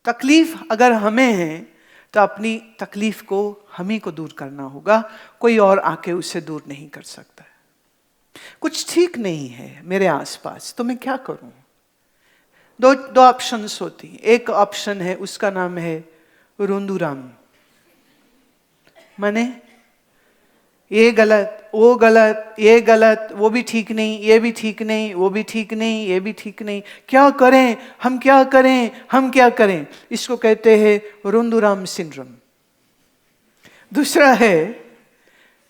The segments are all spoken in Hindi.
तकलीफ अगर हमें है तो अपनी तकलीफ को हम ही को दूर करना होगा, कोई और आके उसे दूर नहीं कर सकता है। कुछ ठीक नहीं है मेरे आसपास, तो मैं क्या करूं? दो ऑप्शंस होती हैं। एक ऑप्शन है, उसका नाम है रोंदूराम, माने ये गलत, वो गलत, ये गलत, वो भी ठीक नहीं, ये भी ठीक नहीं, वो भी ठीक नहीं, ये भी ठीक नहीं, क्या करें हम, क्या करें हम, क्या करें? इसको कहते हैं रोंदूराम सिंड्रोम। दूसरा है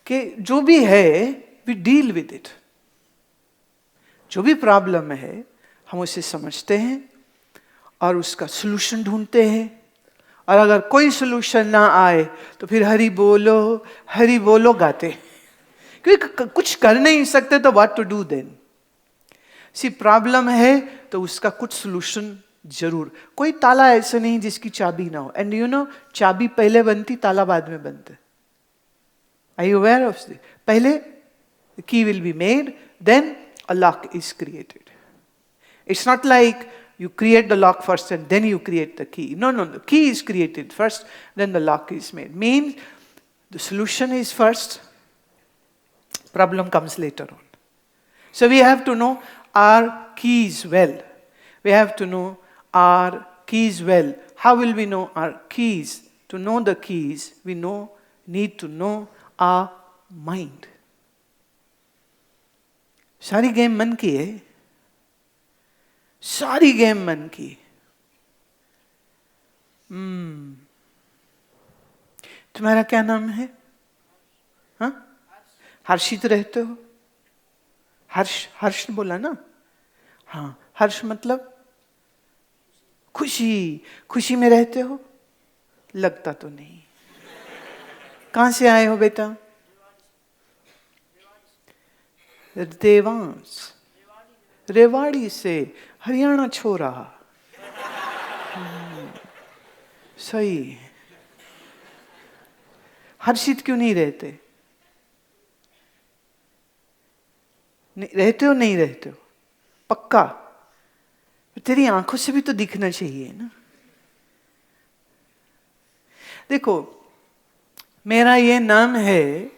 कि जो भी है वी डील विद इट, जो भी प्रॉब्लम है हम उसे समझते हैं और उसका सलूशन ढूंढते हैं, और अगर कोई सलूशन ना आए तो फिर हरि बोलो गाते हैं, क्योंकि कुछ कर नहीं सकते तो what to do then. See problem है तो उसका कुछ सलूशन जरूर। कोई ताला ऐसे नहीं जिसकी चाबी ना हो, एंड यू नो चाबी पहले बनती, ताला बाद में बनता है। Are you aware of this? पहले the key will be made, then a lock is created. It's not like you create the lock first and then you create the key. No, the key is created first, then the lock is made. Means the solution is first, problem comes later on. So we have to know our keys well. We have to know our keys well. How will we know our keys? To know the keys, we need to know our mind. सारी गेम मन की है, सारी गेम मन की। तुम्हारा क्या नाम है? हाँ, हर्षित रहते हो? हर्ष बोला ना? हाँ, हर्ष मतलब खुशी में रहते हो? लगता तो नहीं। कहां से आए हो बेटा? देवांश, रेवाड़ी से, हरियाणा छोरा। सही। हर्षित क्यों नहीं रहते? रहते हो नहीं रहते हो? पक्का? तेरी आंखों से भी तो दिखना चाहिए ना। देखो, मेरा ये नाम है,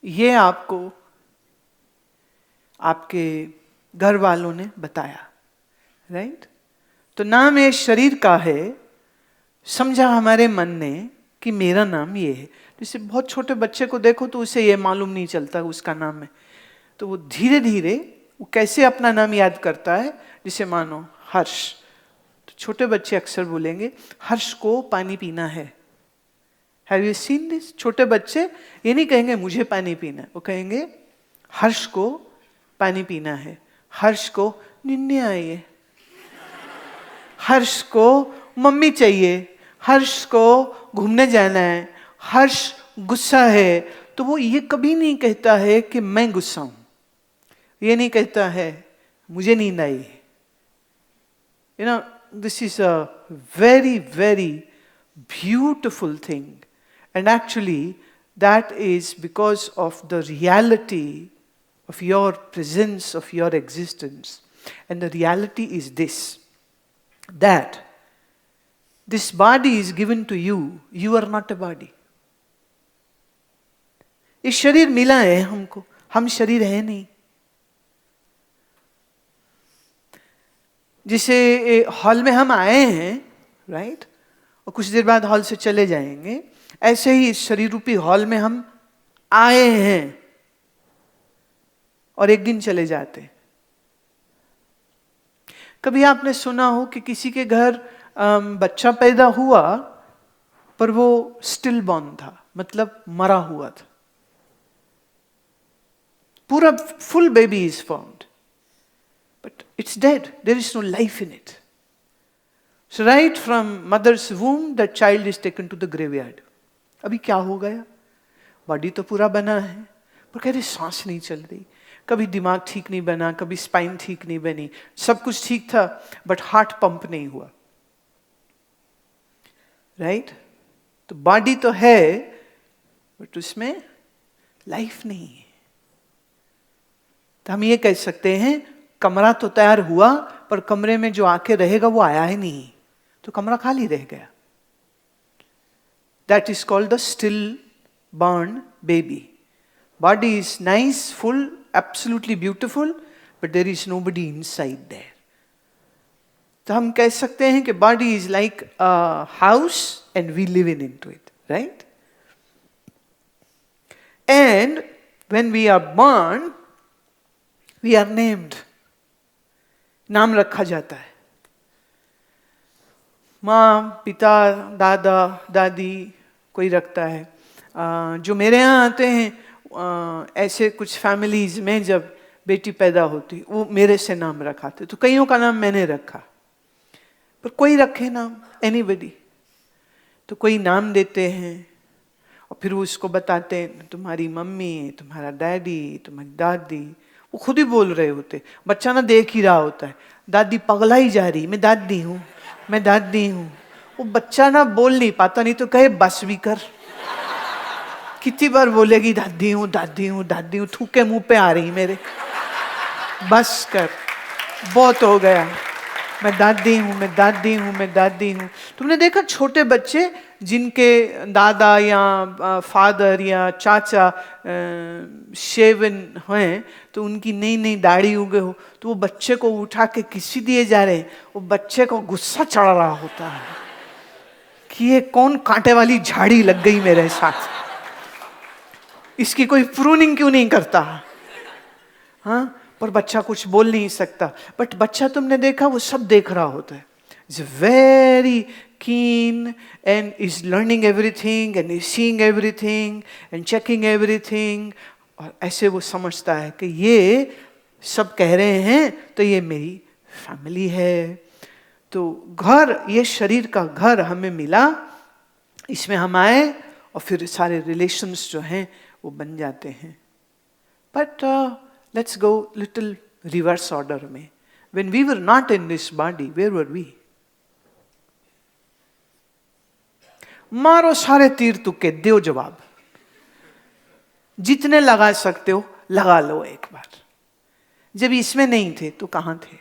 ये आपको आपके घर वालों ने बताया, राइट? तो नाम ये शरीर का है, समझा हमारे मन ने कि मेरा नाम ये है। जैसे बहुत छोटे बच्चे को देखो तो उसे ये मालूम नहीं चलता उसका नाम है, तो वो धीरे धीरे वो कैसे अपना नाम याद करता है। जैसे मानो हर्ष, तो छोटे बच्चे अक्सर बोलेंगे हर्ष को पानी पीना है। Have you seen this? छोटे बच्चे ये नहीं कहेंगे मुझे पानी पीना है, वो कहेंगे हर्ष को पानी पीना है, हर्ष को निन्ने आई है, हर्ष को मम्मी चाहिए, हर्ष को घूमने जाना है, हर्ष गुस्सा है। तो वो ये कभी नहीं कहता है कि मैं गुस्सा हूं, ये नहीं कहता है मुझे नींद आई। You know, this is a very, very beautiful thing. And actually, that is because of the reality of your presence, of your existence. And the reality is this, that this body is given to you. You are not a body. ये शरीर मिला है हमको, हम शरीर है नहीं। जिसे हॉल में हम आए हैं, राइट, और कुछ देर बाद हॉल से चले जाएंगे, ऐसे ही इस शरीर रूपी हॉल में हम आए हैं और एक दिन चले जाते। कभी आपने सुना हो कि किसी के घर बच्चा पैदा हुआ पर वो स्टिल बॉर्न था, मतलब मरा हुआ था। पूरा full baby is found but it's dead, there is no life in it. So right from mother's womb that child is taken to the graveyard. अभी क्या हो गया? बॉडी तो पूरा बना है पर कह रहे सांस नहीं चल रही, कभी दिमाग ठीक नहीं बना, कभी स्पाइन ठीक नहीं बनी, सब कुछ ठीक था बट हार्ट पंप नहीं हुआ, राइट? तो बॉडी तो है बट उसमें लाइफ नहीं है। तो हम ये कह सकते हैं कमरा तो तैयार हुआ पर कमरे में जो आके रहेगा वो आया ही नहीं। तो कमरा खाली रह गया. That is called the stillborn baby. Body is nice, full, absolutely beautiful, but there is nobody inside there. तो हम कह सकते हैं कि body is like a house and we live into it, right? And when we are born, we are named. नाम रखा जाता है. माँ, पिता, दादा, दादी कोई रखता है. जो मेरे यहाँ आते हैं, ऐसे कुछ फैमिलीज में जब बेटी पैदा होती वो मेरे से नाम रखाते. तो कईयों का नाम मैंने रखा, पर कोई रखे नाम, एनीबडी. तो कोई नाम देते हैं और फिर वो उसको बताते हैं तुम्हारी मम्मी, तुम्हारा डैडी, तुम्हारी दादी. वो खुद ही बोल रहे होते. बच्चा ना देख ही रहा होता है. दादी पगलाई जा रही, मैं दादी हूँ, मैं दादी हूँ. वो बच्चा ना बोल नहीं पाता, नहीं तो कहे बस भी कर. कितनी बार बोलेगी दादी हूँ, दादी हूँ, दादी हूँ. थूके मुंह पे आ रही मेरे. बस कर, बहुत हो गया. मैं दादी हूँ, मैं दादी हूँ, मैं दादी हूँ. तुमने देखा छोटे बच्चे जिनके दादा या फादर या चाचा शेवन हैं, तो उनकी नई नई दाढ़ी उगे हो, तो वो बच्चे को उठा के किसी दिए जा रहे हैं. वो बच्चे को गुस्सा चढ़ रहा होता है कि ये कौन कांटे वाली झाड़ी लग गई मेरे साथ, इसकी कोई प्रूनिंग क्यों नहीं करता. हाँ, पर बच्चा कुछ बोल नहीं सकता. बट बच्चा तुमने देखा वो सब देख रहा होता है. Is very keen and is learning everything and is seeing everything and checking everything. और ऐसे वो समझता है कि ये सब कह रहे हैं तो ये मेरी फैमिली है. तो घर, ये शरीर का घर हमें मिला, इसमें हम आए और फिर सारे रिलेशंस जो हैं वो बन जाते हैं. But let's go little reverse order में. When we were not in this body, where were we? मारो सारे तीर तुक्के, दो जवाब. जितने लगा सकते हो लगा लो एक बार. जब इसमें नहीं थे तो कहां थे?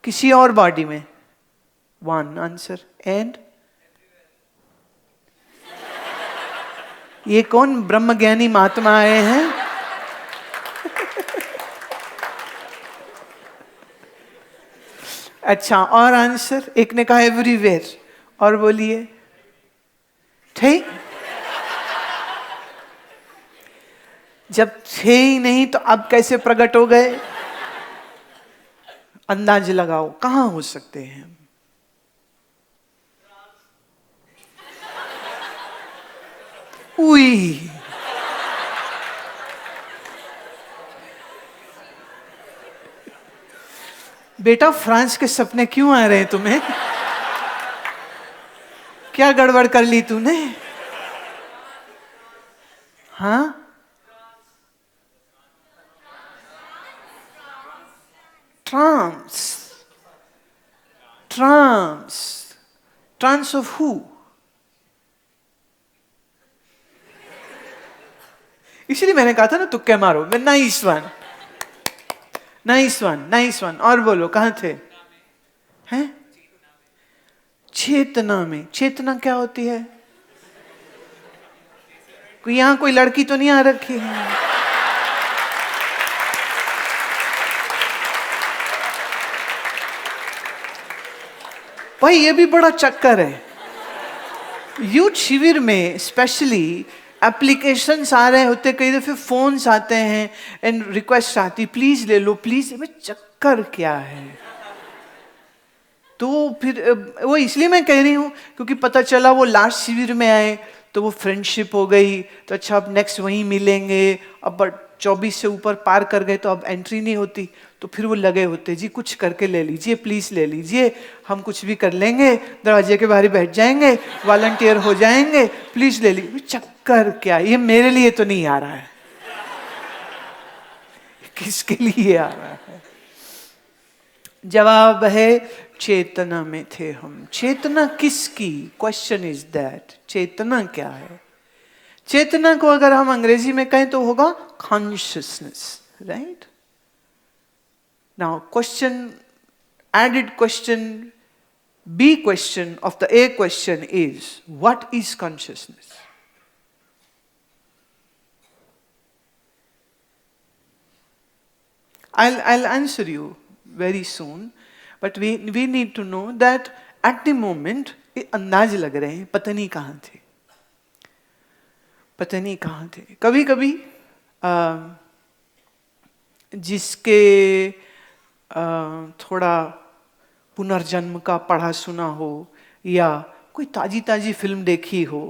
किसी और बॉडी में. One answer. एंड ये कौन ब्रह्मज्ञानी महात्मा आए हैं? अच्छा, और आंसर? एक ने कहा एवरीवेयर. और बोलिए. ठीक, जब थे ही नहीं तो अब कैसे प्रकट हो गए? अंदाज लगाओ कहां हो सकते हैं. उई, बेटा फ्रांस के सपने क्यों आ रहे हैं तुम्हें? क्या गड़बड़ कर ली तूने? हाँ, ट्रांस. ट्रांस. ट्रांस ऑफ हु? इसलिए मैंने कहा था ना तुक्के मारो. Nice one, nice one, nice one. और बोलो कहां थे? हैं? चेतना में. चेतना क्या होती है? कोई यहां कोई लड़की तो नहीं आ रखी है? भाई ये भी बड़ा चक्कर है. यूथ शिविर में स्पेशली एप्लीकेशंस आ रहे होते, कई दफे फोन्स आते हैं एंड रिक्वेस्ट आती, प्लीज ले लो प्लीज. चक्कर क्या है? तो फिर वो इसलिए मैं कह रही हूँ क्योंकि पता चला वो लास्ट शिविर में आए तो वो फ्रेंडशिप हो गई, तो अच्छा अब नेक्स्ट वहीं मिलेंगे. अब 24 से ऊपर पार कर गए तो अब एंट्री नहीं होती. तो फिर वो लगे होते, जी कुछ करके ले लीजिए, प्लीज ले लीजिए, हम कुछ भी कर लेंगे, दरवाजे के बाहर बैठ जाएंगे, वॉलंटियर हो जाएंगे, प्लीज ले लीजिए. चक्कर क्या? ये मेरे लिए तो नहीं आ रहा है. किसके लिए आ रहा है? जवाब है चेतना में थे हम. चेतना किसकी? Question is that. चेतना क्या है? चेतना को अगर हम अंग्रेजी में कहें तो होगा consciousness, right? Now question, added question B question of the A question is, what is consciousness? I'll answer you very soon, but we need to know that at the moment अंदाज लग रहे हैं पता नहीं कहाँ थे, पता नहीं कहाँ थे। कभी कभी जिसके थोड़ा पुनर्जन्म का पढ़ा सुना हो या कोई ताजी ताजी फिल्म देखी हो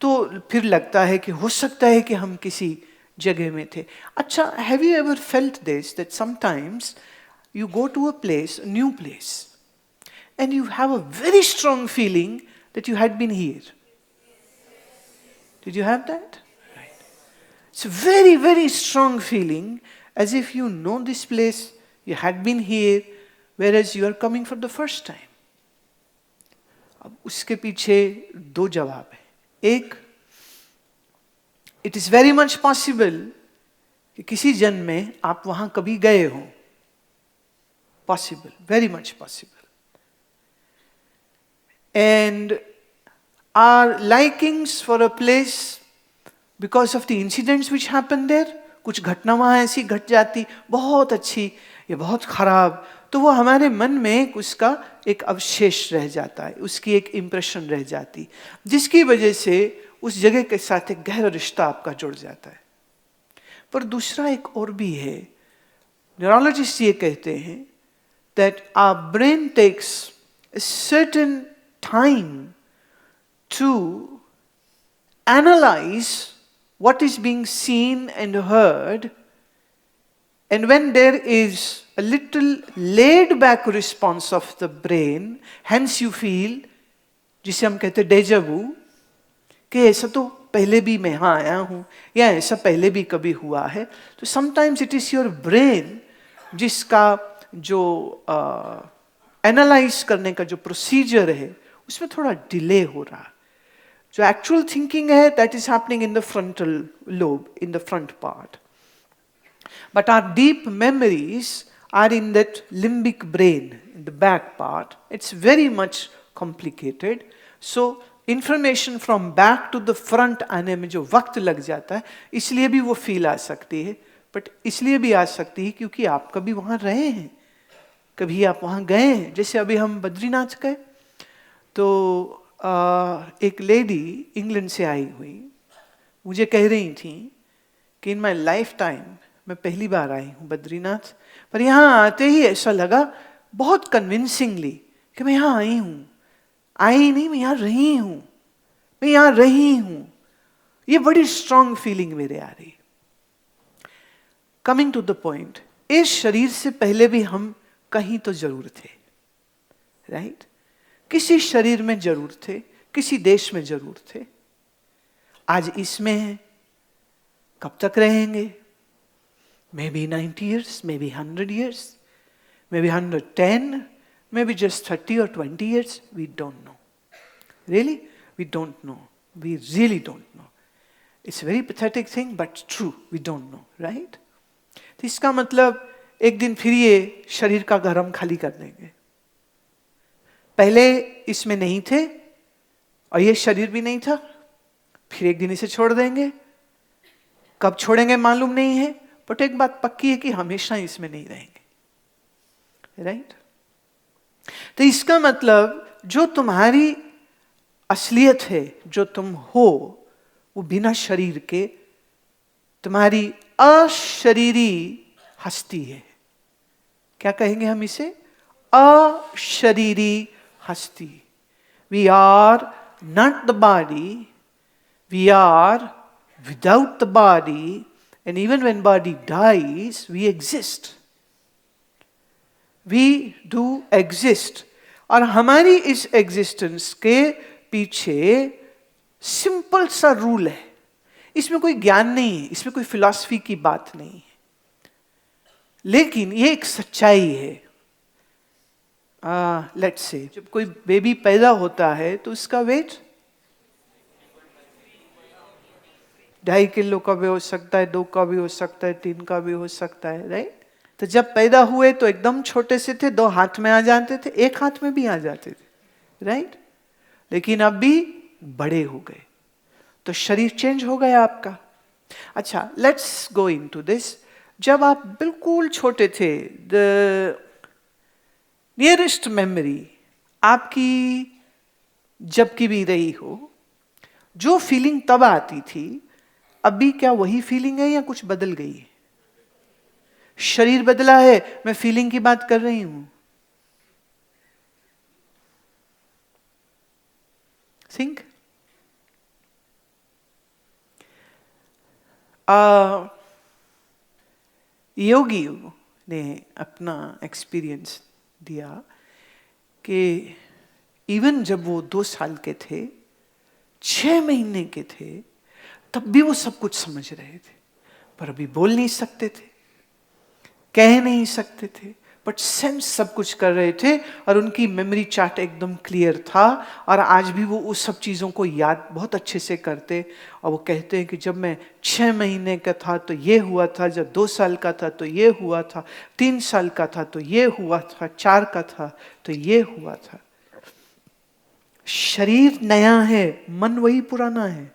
तो फिर लगता है कि हो सकता है कि हम किसी जगह में थे। अच्छा, have you ever felt this that sometimes you go to a place, a new place, and you have a very strong feeling that you had been here? Did you have that? Right. It's a very, very strong feeling as if you know this place, you had been here, whereas you are coming for the first time. अब उसके पीछे दो जवाब है। एक, it is very much possible कि किसी जन्म में आप वहां कभी गए हो। Possible, very much possible. And our likings for a place because of the incidents which happened there, कुछ घटना वहाँ ऐसी घट जाती, बहुत अच्छी या बहुत खराब, तो वो हमारे मन में उसका एक अवशेष रह जाता है, उसकी एक इम्प्रेशन रह जाती, जिसकी वजह से उस जगह के साथ एक गहरा रिश्ता आपका जुड़ जाता है। पर दूसरा एक और भी है, न्यूरोलॉजिस्ट ये कहते हैं that our brain takes a certain time to analyze what is being seen and heard, and when there is a little laid back response of the brain, hence you feel, जिसे हम कहते हैं डेजा वू, कि ऐसा तो पहले भी मैं यहाँ आया हूँ या ऐसा पहले भी कभी हुआ है। तो sometimes it is your brain जिसका जो एनालाइज करने का जो प्रोसीजर है उसमें थोड़ा डिले हो रहा है। जो एक्चुअल थिंकिंग है that is happening in the frontal lobe, in the front part, but our deep memories are in that limbic brain, in the back part. It's very much complicated, so information from back to the front आने में जो वक्त लग जाता है, इसलिए भी वो फील आ सकती है। बट इसलिए भी आ सकती है क्योंकि आप कभी वहाँ रहे हैं, कभी आप वहाँ गए हैं। जैसे अभी हम बद्रीनाथ गए तो एक लेडी इंग्लैंड से आई हुई मुझे कह रही थी कि इन माय लाइफ टाइम मैं पहली बार आई हूँ बद्रीनाथ, पर यहाँ आते ही ऐसा लगा बहुत कन्विंसिंगली कि मैं यहाँ आई हूँ, आई नहीं, मैं यहाँ रही हूँ, मैं यहाँ रही हूँ। ये बड़ी स्ट्रांग फीलिंग मेरे आ रही। कमिंग टू द पॉइंट, इस शरीर से पहले भी हम कहीं तो जरूर थे, राइट? किसी शरीर में जरूर थे, किसी देश में जरूर थे। आज इसमें हैं, कब तक रहेंगे? May be 90 years, may be 100 years, may be 110, may be just 30 or 20 years. We don't know. Really? We don't know. We really don't know. It's a very pathetic thing, but true. We don't know, right? तो इसका मतलब एक दिन फिर ये शरीर का घर हम खाली कर देंगे। पहले इसमें नहीं थे और ये शरीर भी नहीं था, फिर एक दिन इसे छोड़ देंगे। कब छोड़ेंगे मालूम नहीं है, बट एक बात पक्की है कि हमेशा इसमें नहीं रहेंगे, राइट? तो इसका मतलब जो तुम्हारी असलियत है, जो तुम हो, वो बिना शरीर के तुम्हारी अशरीरी हस्ती है। क्या कहेंगे हम इसे? अशरीरी हस्ती। We are not the body, we are without the body, and even when body dies we exist, we do exist. और हमारी इस एग्जिस्टेंस के पीछे सिंपल सा रूल है, इसमें कोई ज्ञान नहीं है, इसमें कोई फिलॉसफी की बात नहीं है, लेकिन ये एक सच्चाई है। लेट्स से जब कोई बेबी पैदा होता है तो उसका वेट 2.5 किलो का भी हो सकता है, 2 का भी हो सकता है, 3 का भी हो सकता है, राइट? तो जब पैदा हुए तो एकदम छोटे से थे, 2 हाथ में आ जाते थे, 1 हाथ में भी आ जाते थे, राइट? लेकिन अब भी बड़े हो गए, तो शरीर चेंज हो गया आपका। अच्छा, लेट्स गो इनटू दिस। जब आप बिल्कुल छोटे थे, द नियरेस्ट मेमोरी आपकी जब की भी रही हो, जो फीलिंग तब आती थी, अभी क्या वही फीलिंग है या कुछ बदल गई है? शरीर बदला है, मैं फीलिंग की बात कर रही हूं। थिंक। योगी ने अपना एक्सपीरियंस दिया कि इवन जब वो 2 साल के थे, 6 महीने के थे, तब भी वो सब कुछ समझ रहे थे, पर अभी बोल नहीं सकते थे, कह नहीं सकते थे, बट सेंस सब कुछ कर रहे थे, और उनकी मेमोरी चार्ट एकदम क्लियर था, और आज भी वो उस सब चीज़ों को याद बहुत अच्छे से करते। और वो कहते हैं कि जब मैं 6 महीने का था तो ये हुआ था, जब 2 साल का था तो ये हुआ था, 3 साल का था तो ये हुआ था, 4 का था तो ये हुआ था। शरीर नया है, मन वही पुराना है।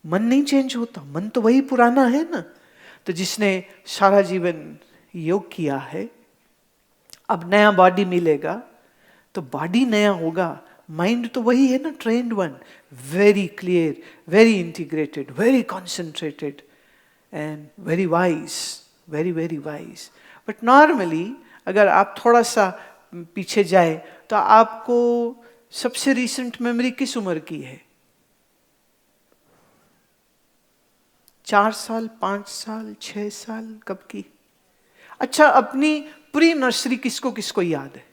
मन नहीं चेंज होता, मन तो वही पुराना है ना। तो जिसने सारा जीवन योग किया है, अब नया बॉडी मिलेगा तो बॉडी नया होगा, माइंड तो वही है ना, trained one, very clear, very integrated, very concentrated and very wise, very very wise. But normally अगर आप थोड़ा सा पीछे जाए तो आपको सबसे रिसेंट मेमोरी किस उम्र की है? 4 साल, 5 साल, 6 साल, कब की? अच्छा, अपनी प्री नर्सरी किसको किसको याद है?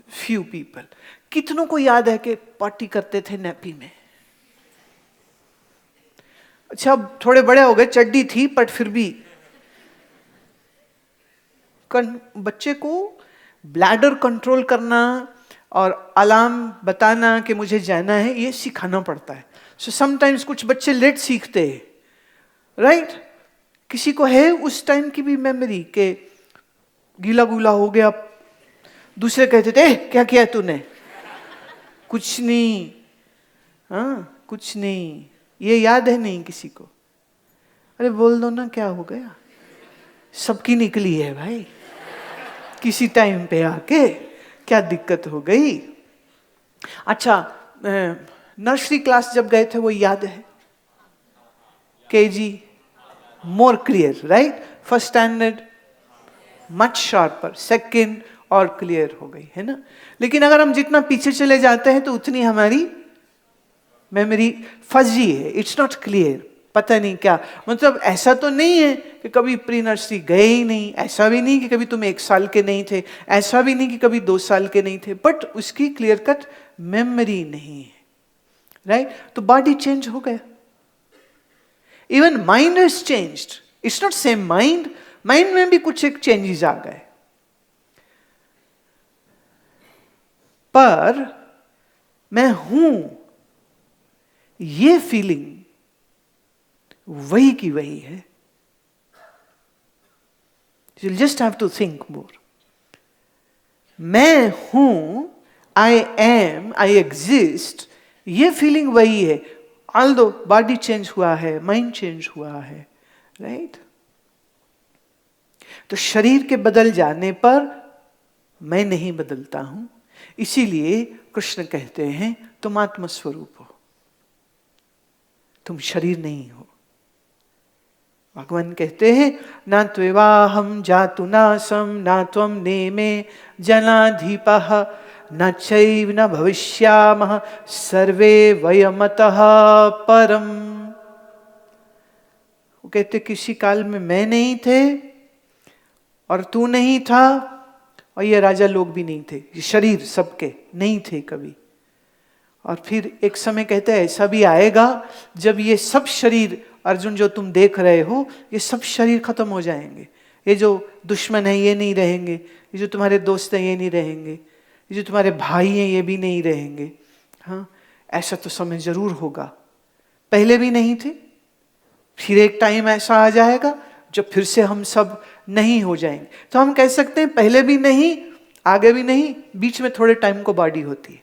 Few people. कितनों को याद है कि पार्टी करते थे नैपी में? अच्छा, अब थोड़े बड़े हो गए, चड्डी थी, बट फिर भी बच्चे को ब्लैडर कंट्रोल करना और अलार्म बताना कि मुझे जाना है, ये सिखाना पड़ता है। सो समटाइम्स कुछ बच्चे लेट सीखते हैं, राइट? किसी को है उस टाइम की भी मेमोरी के गीला गुला हो गया, दूसरे कहते थे क्या किया तूने? कुछ नहीं, हाँ कुछ नहीं, ये याद है नहीं किसी को? अरे बोल दो ना क्या हो गया, सबकी निकली है भाई, किसी टाइम पे आके क्या दिक्कत हो गई? अच्छा, नर्सरी क्लास जब गए थे वो याद है? KG more clear, right? First standard much sharper, second और क्लियर हो गई, है ना? लेकिन अगर हम जितना पीछे चले जाते हैं तो उतनी हमारी मेमोरी फजी है, इट्स नॉट क्लियर, पता नहीं क्या। मतलब ऐसा तो नहीं है कि कभी प्री नर्सरी गए ही नहीं, ऐसा भी नहीं कि कभी तुम 1 साल के नहीं थे, ऐसा भी नहीं कि कभी 2 साल के नहीं थे, बट उसकी क्लियर कट मेमोरी नहीं है, राइट? तो बॉडी चेंज हो गया, even mind is changed, it's not same mind, mind में भी कुछ एक चेंजेस आ गए, पर मैं हूं ये फीलिंग वही की वही है। You'll just have to think more. मैं हूं, आई एम, आई एग्जिस्ट, ये फीलिंग वही है, ऑल्दो बॉडी चेंज हुआ है, माइंड चेंज हुआ है, राइट? तो शरीर के बदल जाने पर मैं नहीं बदलता हूं, इसीलिए कृष्ण कहते हैं तुम आत्म स्वरूप हो, तुम शरीर नहीं हो। भगवान कहते हैं ना त्वेवाहम जातु नासम ना त्वम नेमे जनाधिपः न चैव न भविष्यामः सर्वे वयमतः परम। वो कहते किसी काल में मैं नहीं थे और तू नहीं था और ये राजा लोग भी नहीं थे, ये शरीर सबके नहीं थे कभी। और फिर एक समय कहते हैं ऐसा भी आएगा जब ये सब शरीर, अर्जुन जो तुम देख रहे हो, ये सब शरीर खत्म हो जाएंगे, ये जो दुश्मन है ये नहीं रहेंगे, ये जो तुम्हारे दोस्त हैं ये नहीं रहेंगे, ये जो तुम्हारे भाई हैं ये भी नहीं रहेंगे। हाँ, ऐसा तो समय जरूर होगा, पहले भी नहीं थे, फिर एक टाइम ऐसा आ जाएगा जब फिर से हम सब नहीं हो जाएंगे। तो हम कह सकते हैं पहले भी नहीं, आगे भी नहीं, बीच में थोड़े टाइम को बॉडी होती है,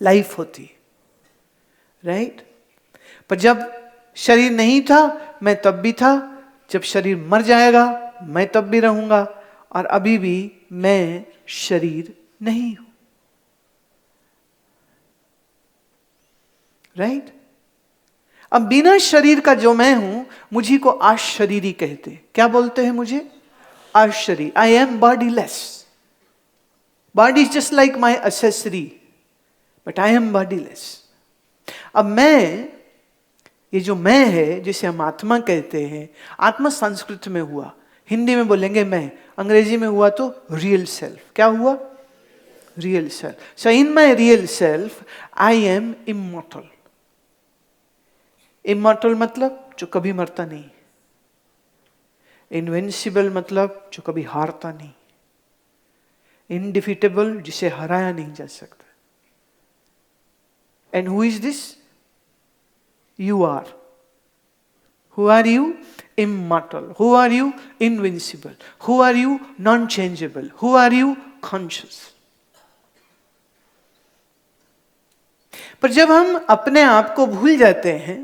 लाइफ होती है, राइट? पर जब शरीर नहीं था मैं तब भी था, जब शरीर मर जाएगा मैं तब भी रहूंगा, और अभी भी मैं शरीर नहीं हूं, राइट? अब बिना शरीर का जो मैं हूं, मुझी को अशरीरी कहते हैं। क्या बोलते हैं मुझे? अशरीरी। I am bodiless. Body is just like my accessory, but I am bodiless. अब मैं, ये जो मैं है जिसे हम आत्मा कहते हैं, आत्मा संस्कृत में हुआ, हिंदी में बोलेंगे मैं, अंग्रेजी में हुआ तो रियल सेल्फ। क्या हुआ? Real self. So in my real self I am immortal. Immortal मतलब जो कभी मरता नहीं, इनविंसिबल मतलब जो कभी हारता नहीं, इनडिफीटेबल जिसे हराया नहीं जा सकता। And who is this? You are. Who are you? Immortal. Who are you? Invincible. Who are you? Non-changeable. Who are you? Conscious. पर जब हम अपने आप को भूल जाते हैं,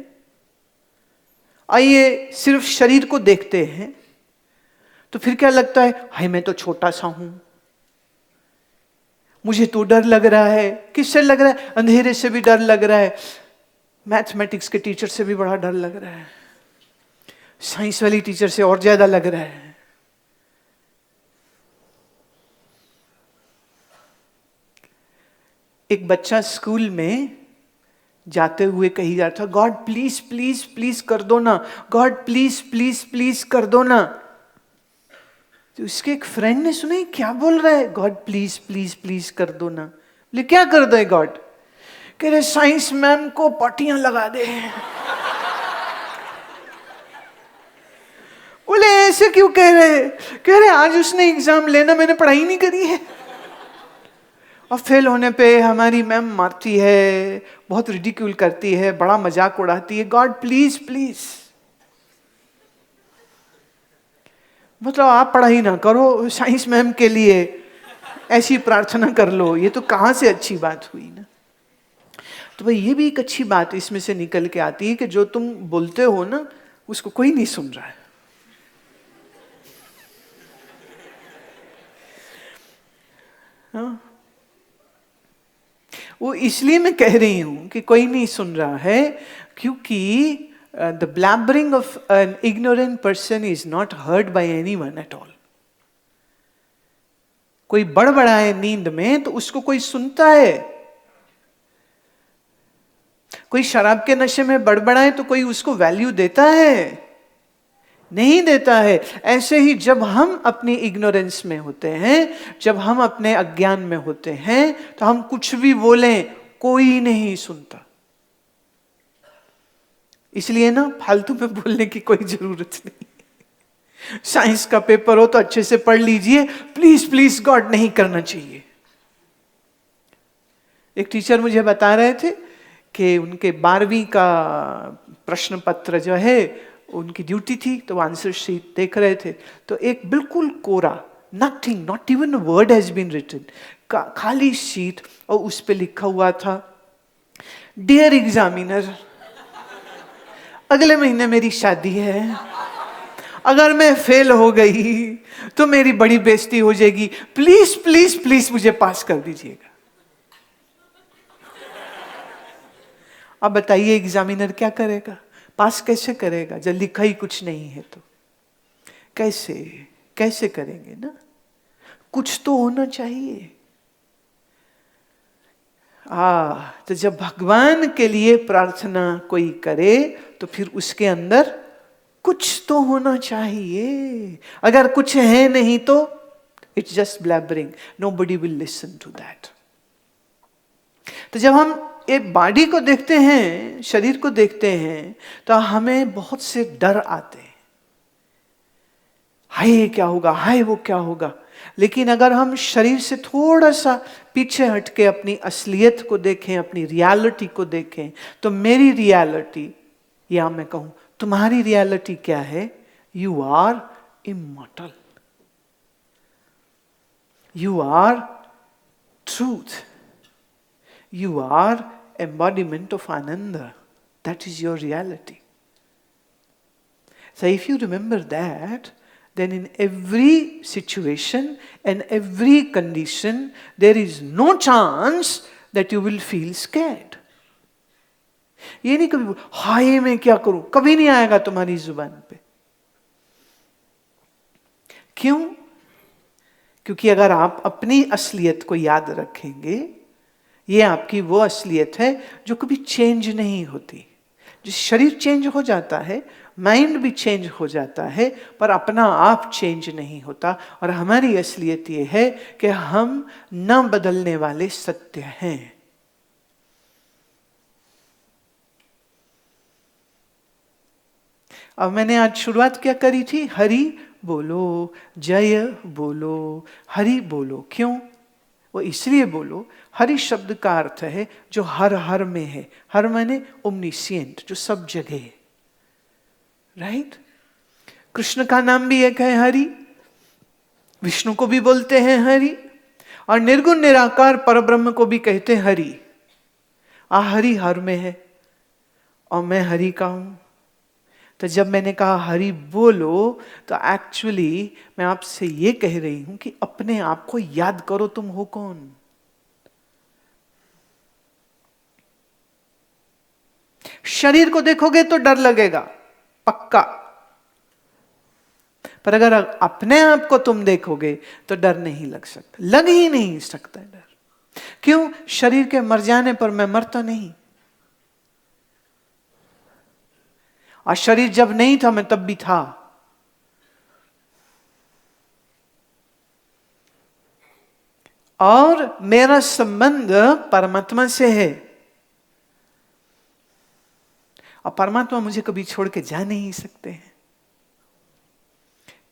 आइए सिर्फ शरीर को देखते हैं, तो फिर क्या लगता है? हाय मैं तो छोटा सा हूं, मुझे तो डर लग रहा है। किससे लग रहा है? अंधेरे से भी डर लग रहा है, मैथमेटिक्स के टीचर से भी बड़ा डर लग रहा है, साइंस वाली टीचर से और ज्यादा लग रहा है। एक बच्चा स्कूल में जाते हुए कही जा रहा था, गॉड प्लीज प्लीज प्लीज कर दो ना, गॉड प्लीज प्लीज प्लीज कर दो ना। तो उसके एक फ्रेंड ने सुना क्या बोल रहा है, गॉड प्लीज प्लीज प्लीज कर दो ना। बोले क्या कर दो गॉड? कह रहे साइंस मैम को पट्टियां लगा दे। बोले ऐसे क्यों कह रहे? कह रहे आज उसने एग्जाम लेना, मैंने पढ़ाई नहीं करी है, और फेल होने पे हमारी मैम मारती है, बहुत रिडिक्यूल करती है, बड़ा मजाक उड़ाती है, गॉड प्लीज प्लीज। मतलब आप पढ़ाई ना करो, साइंस मैम के लिए ऐसी प्रार्थना कर लो, ये तो कहां से अच्छी बात हुई ना। तो भाई ये भी एक अच्छी बात इसमें से निकल के आती है कि जो तुम बोलते हो ना उसको कोई नहीं सुन रहा है। हाँ? वो इसलिए मैं कह रही हूं कि कोई नहीं सुन रहा है क्योंकि the blabbering of an ignorant person is not heard by anyone at all. कोई बड़बड़ाए नींद में तो उसको कोई सुनता है, कोई शराब के नशे में बड़बड़ाए तो कोई उसको वैल्यू देता है? नहीं देता है। ऐसे ही जब हम अपनी इग्नोरेंस में होते हैं, जब हम अपने अज्ञान में होते हैं, तो हम कुछ भी बोलें कोई नहीं सुनता। इसलिए ना फालतू में बोलने की कोई जरूरत नहीं। साइंस का पेपर हो तो अच्छे से पढ़ लीजिए, प्लीज प्लीज गॉड नहीं करना चाहिए। एक टीचर मुझे बता रहे थे कि उनके 12वीं का प्रश्न पत्र जो है, उनकी ड्यूटी थी, तो आंसर शीट देख रहे थे, तो एक बिल्कुल कोरा, nothing, not even a word has been written, खाली शीट, और उस पे लिखा हुआ था, डियर एग्जामिनर, अगले महीने मेरी शादी है, अगर मैं फेल हो गई तो मेरी बड़ी बेइज्जती हो जाएगी, प्लीज प्लीज प्लीज मुझे पास कर दीजिएगा। अब बताइए एग्जामिनर क्या करेगा? पास कैसे करेगा जब लिखा ही कुछ नहीं है? तो कैसे कैसे करेंगे ना? कुछ तो होना चाहिए। तो जब भगवान के लिए प्रार्थना कोई करे तो फिर उसके अंदर कुछ तो होना चाहिए। अगर कुछ है नहीं तो it's just blabbering, nobody will listen to that. तो जब हम एक बॉडी को देखते हैं, शरीर को देखते हैं, तो हमें बहुत से डर आते हैं, हाय क्या होगा, हाय वो क्या होगा। लेकिन अगर हम शरीर से थोड़ा सा पीछे हटके अपनी असलियत को देखें, अपनी रियलिटी को देखें, तो मेरी रियलिटी, या मैं कहूं तुम्हारी रियलिटी क्या है, You are immortal. You are truth. You are embodiment of Ananda. That is your reality. So if you remember that, then in every situation and every condition, there is no chance that you will feel scared. ये नहीं कभी हाय मैं क्या करूं, कभी नहीं आएगा तुम्हारी जुबान पे. क्यों? क्योंकि अगर आप अपनी असलियत को याद रखेंगे, ये आपकी वो असलियत है जो कभी चेंज नहीं होती. जिस शरीर चेंज हो जाता है, माइंड भी चेंज हो जाता है, पर अपना आप चेंज नहीं होता. और हमारी असलियत ये है कि हम न बदलने वाले सत्य हैं. अब मैंने आज शुरुआत क्या करी थी? हरि बोलो, जय बोलो, हरि बोलो. क्यों? वो इसलिए बोलो, हरि शब्द का अर्थ है जो हर हर में है. हर माने ओमनिशिएंट, जो सब जगह है. राइट? कृष्ण का नाम भी एक है हरि, विष्णु को भी बोलते हैं हरि, और निर्गुण निराकार परब्रह्म को भी कहते हैं हरि. हरि हर में है और मैं हरि का हूं. तो जब मैंने कहा हरि बोलो, तो एक्चुअली मैं आपसे ये कह रही हूं कि अपने आप को याद करो, तुम हो कौन. शरीर को देखोगे तो डर लगेगा, पक्का. पर अगर अपने आप को तुम देखोगे तो डर नहीं लग सकता, लग ही नहीं सकता डर. क्यों? शरीर के मर जाने पर मैं मरता नहीं, और शरीर जब नहीं था मैं तब भी था. और मेरा संबंध परमात्मा से है, और परमात्मा मुझे कभी छोड़ के जा नहीं सकते हैं.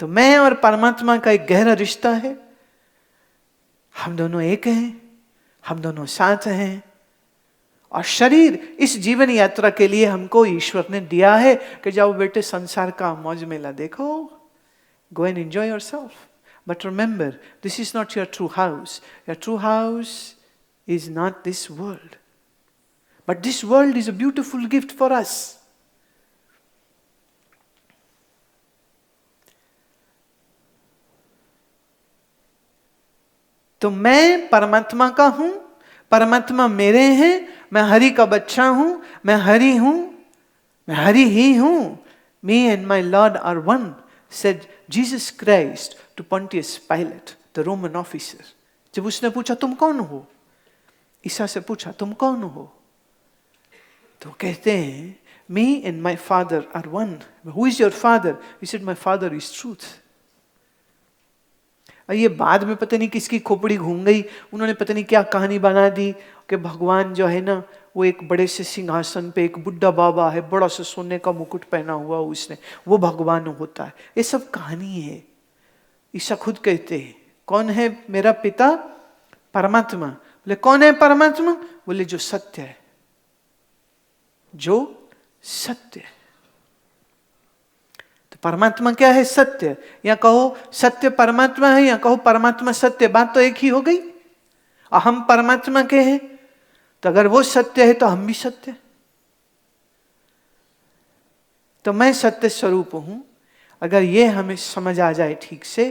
तो मैं और परमात्मा का एक गहरा रिश्ता है. हम दोनों एक हैं, हम दोनों साथ हैं. और शरीर इस जीवन यात्रा के लिए हमको ईश्वर ने दिया है कि जाओ बेटे संसार का मौज मेला देखो, go and enjoy yourself. But remember, this is not your true house. Your true house is not this world. But this world is a beautiful gift for us. तो मैं परमात्मा का हूं, परमात्मा मेरे हैं, मैं हरि का बच्चा हूं, मैं हरि हूं, मैं हरि ही हूं. Me and my Lord are one, said Jesus Christ to Pontius Pilate, the Roman officer. जब उसने पूछा तुम कौन हो, ईसा से पूछा तुम कौन हो, तो कहते हैं me and my father are one. Who is your father? He said my father is truth. ये बाद में पता नहीं किसकी खोपड़ी घूम गई, उन्होंने पता नहीं क्या कहानी बना दी कि भगवान जो है ना, वो एक बड़े से सिंहासन पे एक बुड्ढा बाबा है, बड़ा सा सोने का मुकुट पहना हुआ उसने, वो भगवान होता है. ये सब कहानी है. ईसा खुद कहते हैं कौन है मेरा पिता? परमात्मा. बोले कौन है परमात्मा? बोले जो सत्य है, जो सत्य है. परमात्मा क्या है? सत्य. या कहो सत्य परमात्मा है, या कहो परमात्मा सत्य, बात तो एक ही हो गई. और हम परमात्मा के हैं, तो अगर वो सत्य है तो हम भी सत्य. तो मैं सत्य स्वरूप हूं. अगर ये हमें समझ आ जाए ठीक से,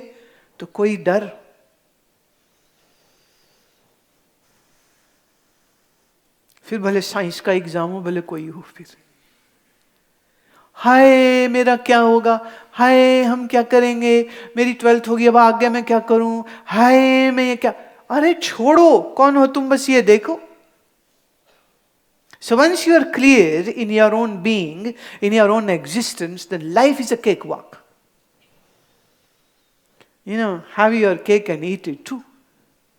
तो कोई डर, फिर भले साइंस का एग्जाम हो, भले कोई हो, फिर हाय मेरा क्या होगा, हाय हम क्या करेंगे, मेरी 12th होगी, अब आगे मैं क्या करूं, हाय मैं ये क्या. अरे छोड़ो, कौन हो तुम, बस ये देखो. So once you are clear in your own being, in your own existence, then life is a cakewalk. You know, have your cake and eat it too.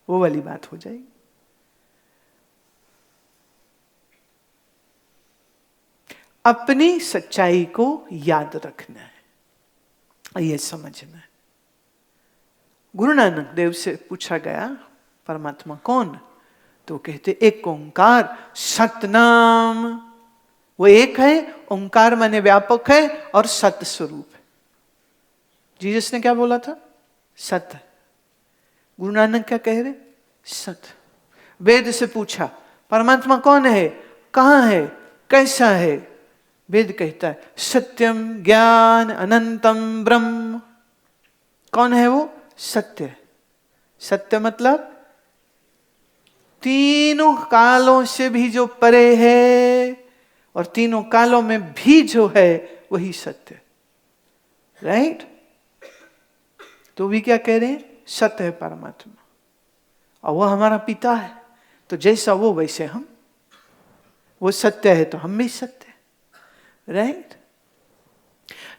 वो वाली बात हो जाएगी. अपनी सच्चाई को याद रखना है, ये समझना है. गुरु नानक देव से पूछा गया परमात्मा कौन, तो कहते एक ओंकार सतनाम. वो एक है, ओंकार माने व्यापक है और सत स्वरूप है. जीसस ने क्या बोला था? सत्य। गुरु नानक क्या कह रहे? सत्य। वेद से पूछा परमात्मा कौन है, कहाँ है, कैसा है? वेद कहता है सत्यम ज्ञान अनंतम ब्रह्म। कौन है वो? सत्य। सत्य मतलब तीनों कालों से भी जो परे है और तीनों कालों में भी जो है वही सत्य। राइट? तो भी क्या कह रहे हैं? सत्य है परमात्मा और वो हमारा पिता है, तो जैसा वो वैसे हम। वो सत्य है तो हम भी सत्य है। राइट?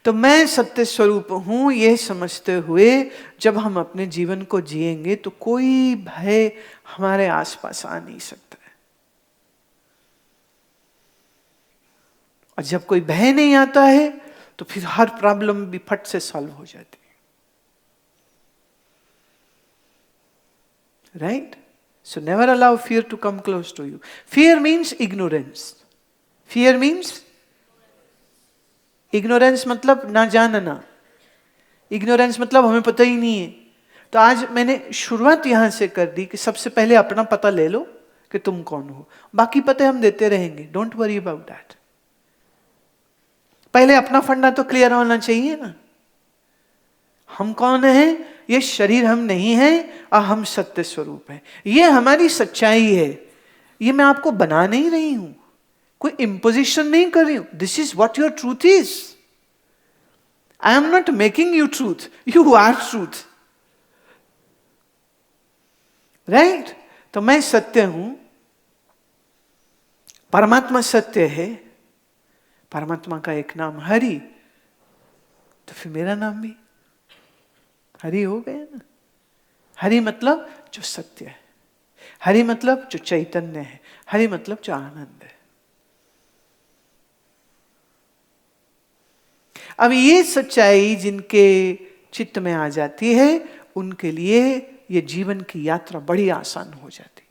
तो मैं सत्य स्वरूप हूं ये समझते हुए जब हम अपने जीवन को जिएंगे तो कोई भय हमारे आसपास आ नहीं सकता है। और जब कोई भय नहीं आता है तो फिर हर प्रॉब्लम भी फट से सॉल्व हो जाती है। Right? So never allow fear to come close to you. Fear means ignorance. Fear means ignorance, मतलब ना जानना। इग्नोरेंस मतलब हमें पता ही नहीं है। तो आज मैंने शुरुआत यहां से कर दी कि सबसे पहले अपना पता ले लो कि तुम कौन हो, बाकी पते हम देते रहेंगे। Don't worry about that. पहले अपना फंडा तो क्लियर होना चाहिए ना। हम कौन हैं? ये शरीर हम नहीं है और हम सत्य स्वरूप हैं। ये हमारी सच्चाई है। ये मैं आपको बना नहीं रही हूं, कोई इंपोजिशन नहीं कर रही हूं। This is what your truth is. I am not making you truth, you are truth. Right? तो मैं सत्य हूं, परमात्मा सत्य है। परमात्मा का एक नाम हरि, तो फिर मेरा नाम भी हरि हो गया ना। हरि मतलब जो सत्य है, हरि मतलब जो चैतन्य है, हरि मतलब जो आनंद है। अब ये सच्चाई जिनके चित्त में आ जाती है उनके लिए ये जीवन की यात्रा बड़ी आसान हो जाती है।